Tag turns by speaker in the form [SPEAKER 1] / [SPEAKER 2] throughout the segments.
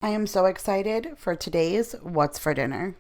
[SPEAKER 1] I am so excited for today's What's for Dinner.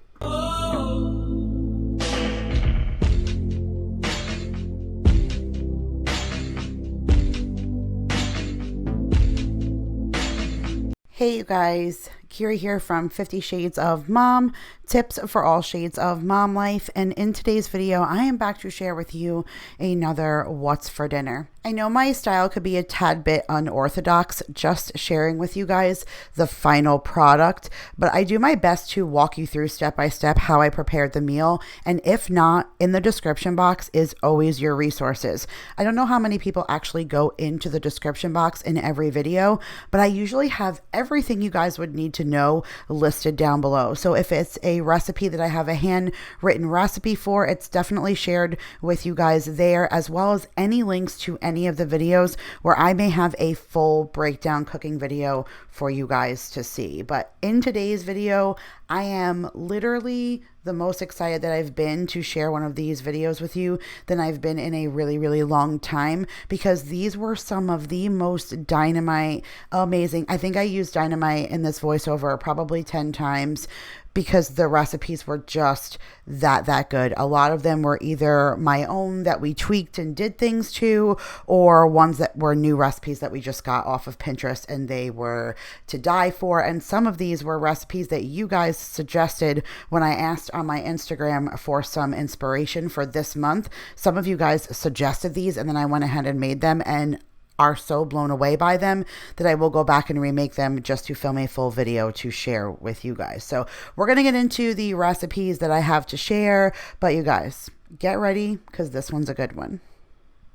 [SPEAKER 1] Hey you guys, Kira here from 50 Shades of Mom, tips for all shades of mom life, and in today's video I am back to share with you another What's for Dinner. I know my style could be a tad bit unorthodox, just sharing with you guys the final product, but I do my best to walk you through step by step how I prepared the meal, and if not, in the description box is always your resources. I don't know how many people actually go into the description box in every video, but I usually have everything you guys would need to know listed down below. So if it's a recipe that I have a handwritten recipe for, it's definitely shared with you guys there, as well as any links to any of the videos where I may have a full breakdown cooking video for you guys to see. But in today's video, I am literally the most excited that I've been to share one of these videos with you than I've been in a really long time, because these were some of the most dynamite, amazing. I think I used dynamite in this voiceover probably 10 times because the recipes were just that good. A lot of them were either my own that we tweaked and did things to, or ones that were new recipes that we just got off of Pinterest and they were to die for. And some of these were recipes that you guys suggested when I asked on my Instagram for some inspiration for this month. Some of you guys suggested these and then I went ahead and made them and are so blown away by them that I will go back and remake them just to film a full video to share with you guys. So we're going to get into the recipes that I have to share, but you guys get ready because this one's a good one.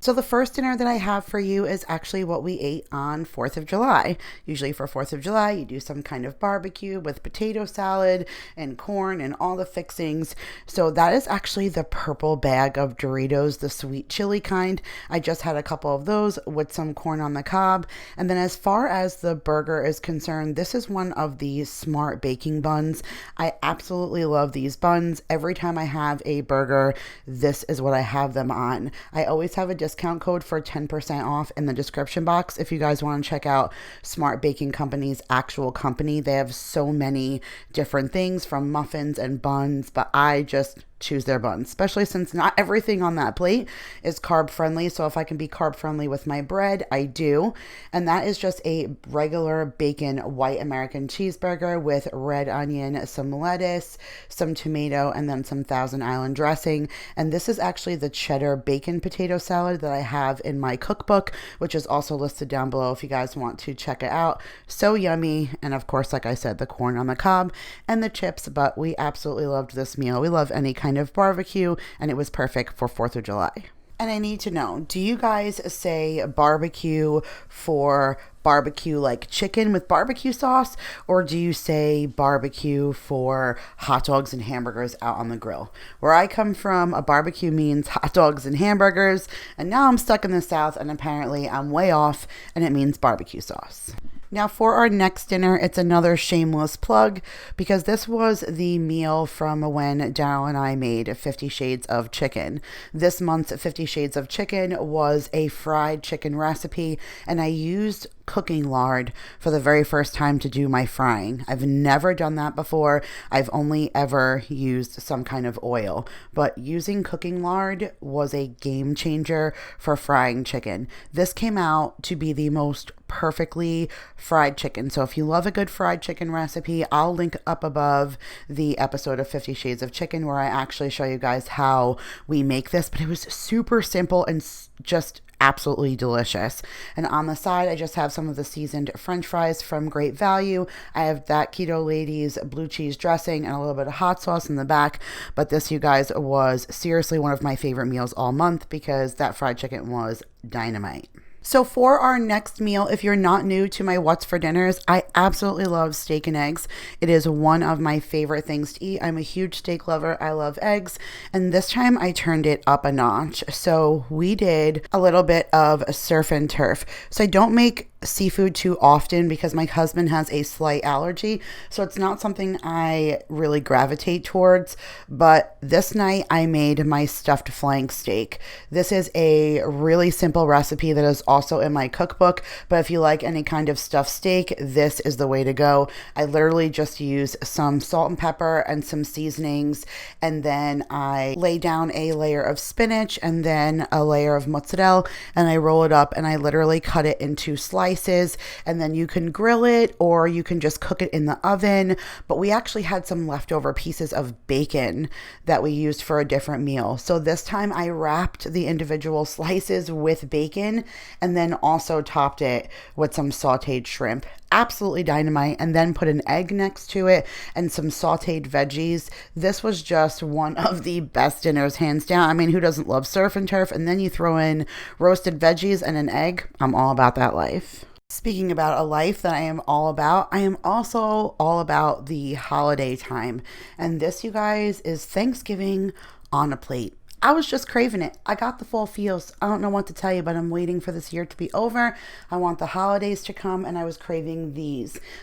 [SPEAKER 1] So the first dinner that I have for you is actually what we ate on 4th of July. Usually for 4th of July, you do some kind of barbecue with potato salad and corn and all the fixings. So that is actually the purple bag of Doritos, the sweet chili kind. I just had a couple of those with some corn on the cob. And then as far as the burger is concerned, this is one of the Smart Baking buns. I absolutely love these buns. Every time I have a burger, this is what I have them on. I always have a discount code for 10% off in the description box if you guys want to check out Smart Baking Company's actual company. They have so many different things from muffins and buns, but I just choose their buns, especially since not everything on that plate is carb friendly. So if I can be carb friendly with my bread, I do. And that is just a regular bacon white American cheeseburger with red onion, some lettuce, some tomato, and then some Thousand Island dressing. And this is actually the cheddar bacon potato salad that I have in my cookbook, which is also listed down below if you guys want to check it out. So yummy. And of course, like I said, the corn on the cob and the chips, but we absolutely loved this meal. We love any kind of barbecue, and it was perfect for 4th of July. And I need to know, do you guys say barbecue for barbecue like chicken with barbecue sauce, or do you say barbecue for hot dogs and hamburgers out on the grill? Where I come from, a barbecue means hot dogs and hamburgers, and now I'm stuck in the South and apparently I'm way off and it means barbecue sauce. Now for our next dinner, it's another shameless plug because this was the meal from when Daryl and I made 50 Shades of Chicken. This month's 50 Shades of Chicken was a fried chicken recipe, and I used cooking lard for the very first time to do my frying. I've never done that before. I've only ever used some kind of oil, but using cooking lard was a game changer for frying chicken. This came out to be the most perfectly fried chicken. So if you love a good fried chicken recipe, I'll link up above the episode of 50 Shades of Chicken where I actually show you guys how we make this, but it was super simple and just absolutely delicious. And on the side, I just have some of the seasoned French fries from Great Value. I have that Keto Ladies blue cheese dressing and a little bit of hot sauce in the back. But this, you guys, was seriously one of my favorite meals all month because that fried chicken was dynamite. So for our next meal, if you're not new to my What's for Dinners, I absolutely love steak and eggs. It is one of my favorite things to eat. I'm a huge steak lover. I love eggs. And this time I turned it up a notch. So we did a little bit of surf and turf. So I don't make seafood too often because my husband has a slight allergy, so it's not something I really gravitate towards. But this night I made my stuffed flank steak. This is a really simple recipe that is also in my cookbook, but if you like any kind of stuffed steak, this is the way to go. I literally just use some salt and pepper and some seasonings, and then I lay down a layer of spinach and then a layer of mozzarella, and I roll it up and I literally cut it into slices, and then you can grill it or you can just cook it in the oven. But we actually had some leftover pieces of bacon that we used for a different meal, so this time I wrapped the individual slices with bacon and then also topped it with some sauteed shrimp. Absolutely dynamite. And then put an egg next to it and some sauteed veggies. This was just one of the best dinners, hands down. I mean, who doesn't love surf and turf? And then you throw in roasted veggies and an egg. I'm all about that life. Speaking about a life that I am all about, I am also all about the holiday time. And this, you guys, is Thanksgiving on a plate. I was just craving it. I got the full feels. I don't know what to tell you, but I'm waiting for this year to be over. I want the holidays to come, and I was craving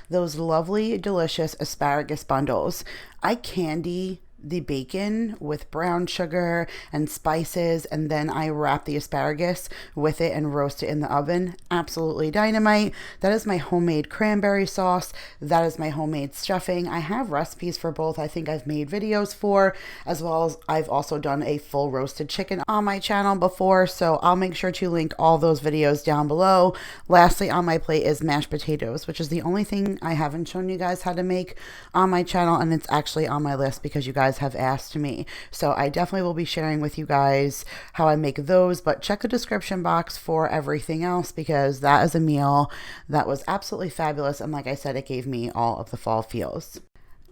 [SPEAKER 1] those lovely, delicious asparagus bundles. I candy the bacon with brown sugar and spices, and then I wrap the asparagus with it and roast it in the oven. Absolutely dynamite. That is my homemade cranberry sauce. That is my homemade stuffing. I have recipes for both. I think I've made videos for, as well as I've also done a full roasted chicken on my channel before, so I'll make sure to link all those videos down below. Lastly on my plate is mashed potatoes, which is the only thing I haven't shown you guys how to make on my channel, and it's actually on my list because you guys have asked me. So I definitely will be sharing with you guys how I make those, but check the description box for everything else because that is a meal that was absolutely fabulous, and like I said, it gave me all of the fall feels.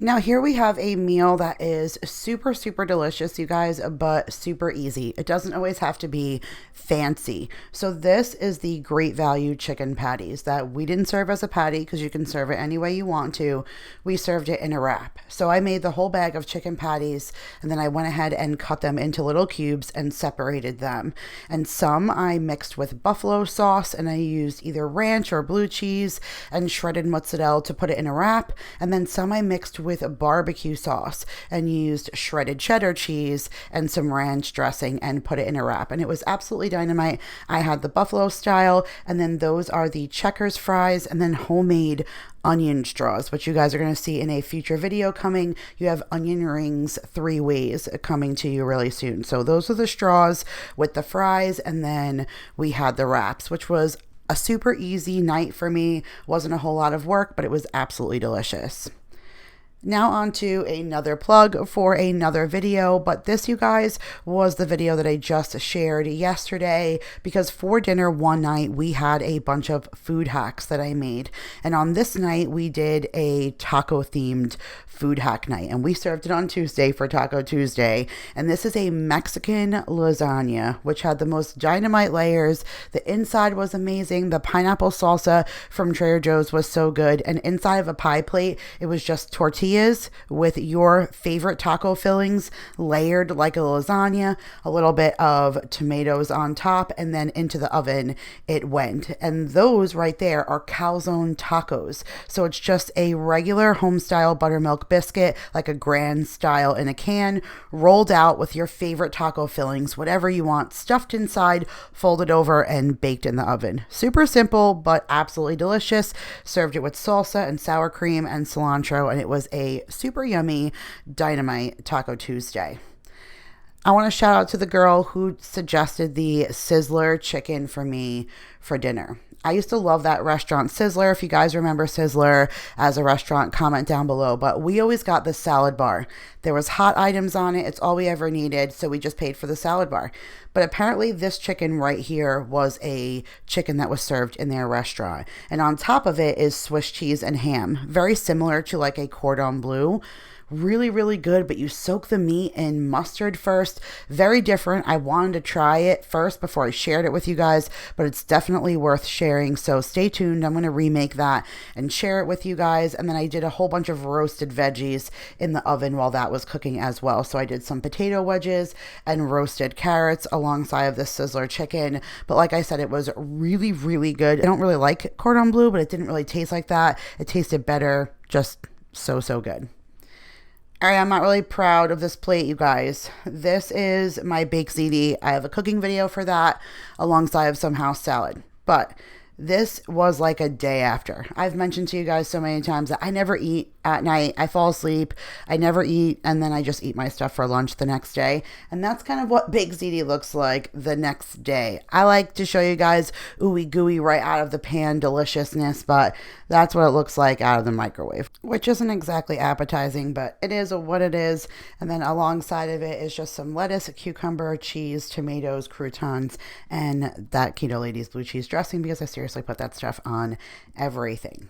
[SPEAKER 1] Now here we have a meal that is super, super delicious, you guys, but super easy. It doesn't always have to be fancy. So this is the Great Value chicken patties that we didn't serve as a patty because you can serve it any way you want to. We served it in a wrap. So I made the whole bag of chicken patties, and then I went ahead and cut them into little cubes and separated them. And some I mixed with buffalo sauce, and I used either ranch or blue cheese and shredded mozzarella to put it in a wrap. And then some I mixed with barbecue sauce and used shredded cheddar cheese and some ranch dressing and put it in a wrap, and it was absolutely dynamite. I had the buffalo style, and then those are the Checkers fries, and then homemade onion straws, which you guys are going to see in a future video coming. You have onion rings 3 ways coming to you really soon. So those are the straws with the fries, and then we had the wraps, which was a super easy night for me. Wasn't a whole lot of work, but it was absolutely delicious. Now on to another plug for another video, but this, you guys, was the video that I just shared yesterday because for dinner one night we had a bunch of food hacks that I made, and on this night we did a taco themed food hack night, and we served it on Tuesday for Taco Tuesday. And this is a Mexican lasagna which had the most dynamite layers. The inside was amazing. The pineapple salsa from Trader Joe's was so good, and inside of a pie plate it was just tortillas with your favorite taco fillings layered like a lasagna, a little bit of tomatoes on top, and then into the oven it went. And those right there are calzone tacos. So it's just a regular home style buttermilk biscuit, like a grand style in a can, rolled out with your favorite taco fillings, whatever you want, stuffed inside, folded over, and baked in the oven. Super simple, but absolutely delicious. Served it with salsa and sour cream and cilantro, and it was a super yummy dynamite Taco Tuesday. I want to shout out to the girl who suggested the Sizzler Chicken for me for dinner. I used to love that restaurant Sizzler. If you guys remember Sizzler as a restaurant, comment down below. But we always got the salad bar. There was hot items on it. It's all we ever needed. So we just paid for the salad bar. But apparently this chicken right here was a chicken that was served in their restaurant. And on top of it is Swiss cheese and ham. Very similar to like a cordon bleu, Really, really good, but you soak the meat in mustard first. Very different. I wanted to try it first before I shared it with you guys, but it's definitely worth sharing. So stay tuned. I'm going to remake that and share it with you guys. And then I did a whole bunch of roasted veggies in the oven while that was cooking as well. So I did some potato wedges and roasted carrots alongside of the Sizzler chicken. But like I said, it was really, really good. I don't really like cordon bleu, but it didn't really taste like that. It tasted better. Just so, so good. All right, I'm not really proud of this plate, you guys. This is my baked ziti. I have a cooking video for that alongside of some house salad. But this was like a day after. I've mentioned to you guys so many times that I never eat at night. I fall asleep. I never eat, and then I just eat my stuff for lunch the next day. And that's kind of what baked ziti looks like the next day. I like to show you guys ooey gooey right out of the pan deliciousness, but that's what it looks like out of the microwave, which isn't exactly appetizing, but it is what it is. And then alongside of it is just some lettuce, cucumber, cheese, tomatoes, croutons, and that Keto Ladies blue cheese dressing, because I seriously put that stuff on everything.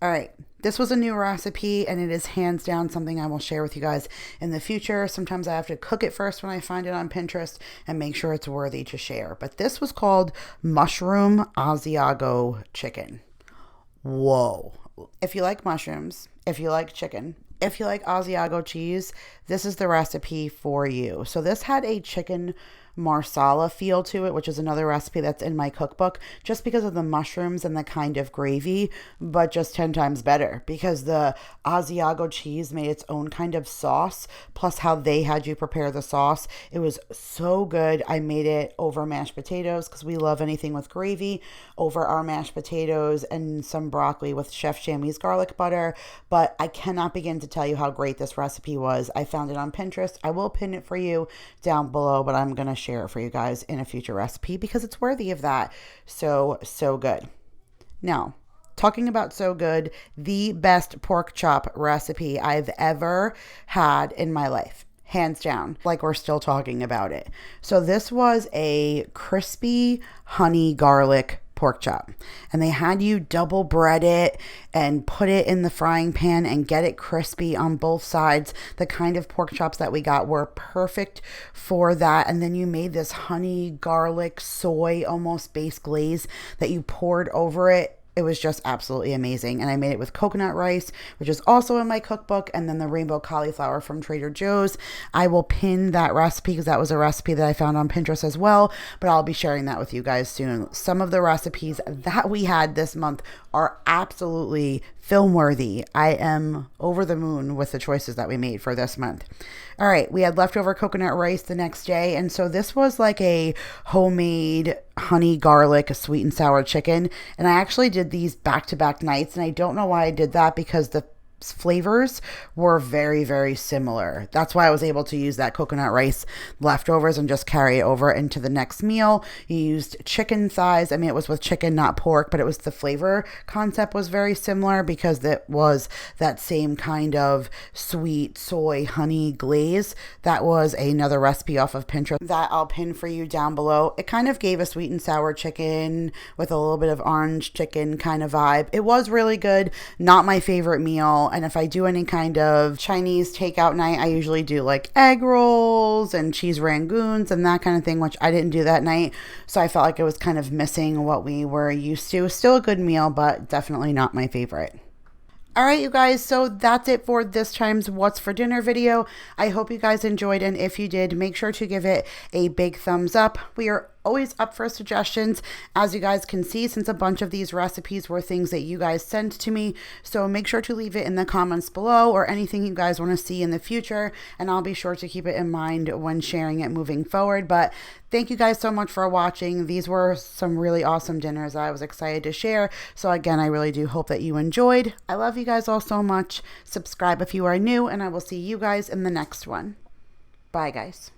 [SPEAKER 1] All right, this was a new recipe, and it is hands down something I will share with you guys in the future. Sometimes I have to cook it first when I find it on Pinterest and make sure it's worthy to share. But this was called mushroom Asiago chicken. Whoa. If you like mushrooms, if you like chicken, if you like Asiago cheese, this is the recipe for you. So this had a chicken marsala feel to it, which is another recipe that's in my cookbook, just because of the mushrooms and the kind of gravy, but just 10 times better because the Asiago cheese made its own kind of sauce, plus how they had you prepare the sauce. It was so good. I made it over mashed potatoes because we love anything with gravy, over our mashed potatoes and some broccoli with Chef Shammy's garlic butter, but I cannot begin to tell you how great this recipe was. I found it on Pinterest. I will pin it for you down below, but I'm going to share it for you guys in a future recipe because it's worthy of that. So good. Now, talking about so good, the best pork chop recipe I've ever had in my life. Hands down, like we're still talking about it. So this was a crispy honey garlic pork chop, and they had you double bread it and put it in the frying pan and get it crispy on both sides. The kind of pork chops that we got were perfect for that. And then you made this honey garlic soy almost base glaze that you poured over it. It was just absolutely amazing. And I made it with coconut rice, which is also in my cookbook, and then the rainbow cauliflower from Trader Joe's. I will pin that recipe because that was a recipe that I found on Pinterest as well, but I'll be sharing that with you guys soon. Some of the recipes that we had this month are absolutely film worthy. I am over the moon with the choices that we made for this month. All right, we had leftover coconut rice the next day, and so this was like a homemade honey garlic sweet and sour chicken, and I actually did these back-to-back nights, and I don't know why I did that because the flavors were very, very similar. That's why I was able to use that coconut rice leftovers and just carry it over into the next meal. You used chicken thighs. I mean, it was with chicken, not pork, but it was the flavor concept was very similar because it was that same kind of sweet soy honey glaze. That was another recipe off of Pinterest that I'll pin for you down below. It kind of gave a sweet and sour chicken with a little bit of orange chicken kind of vibe. It was really good. Not my favorite meal. And if I do any kind of Chinese takeout night, I usually do like egg rolls and cheese rangoons and that kind of thing, which I didn't do that night. So I felt like it was kind of missing what we were used to. Still a good meal, but definitely not my favorite. All right, you guys, so that's it for this time's What's for Dinner video. I hope you guys enjoyed, and if you did, make sure to give it a big thumbs up. We are always up for suggestions, as you guys can see, since a bunch of these recipes were things that you guys sent to me. So make sure to leave it in the comments below or anything you guys want to see in the future, and I'll be sure to keep it in mind when sharing it moving forward. But thank you guys so much for watching. These were some really awesome dinners I was excited to share. So again, I really do hope that you enjoyed. I love you guys all so much. Subscribe if you are new, and I will see you guys in the next one. Bye, guys.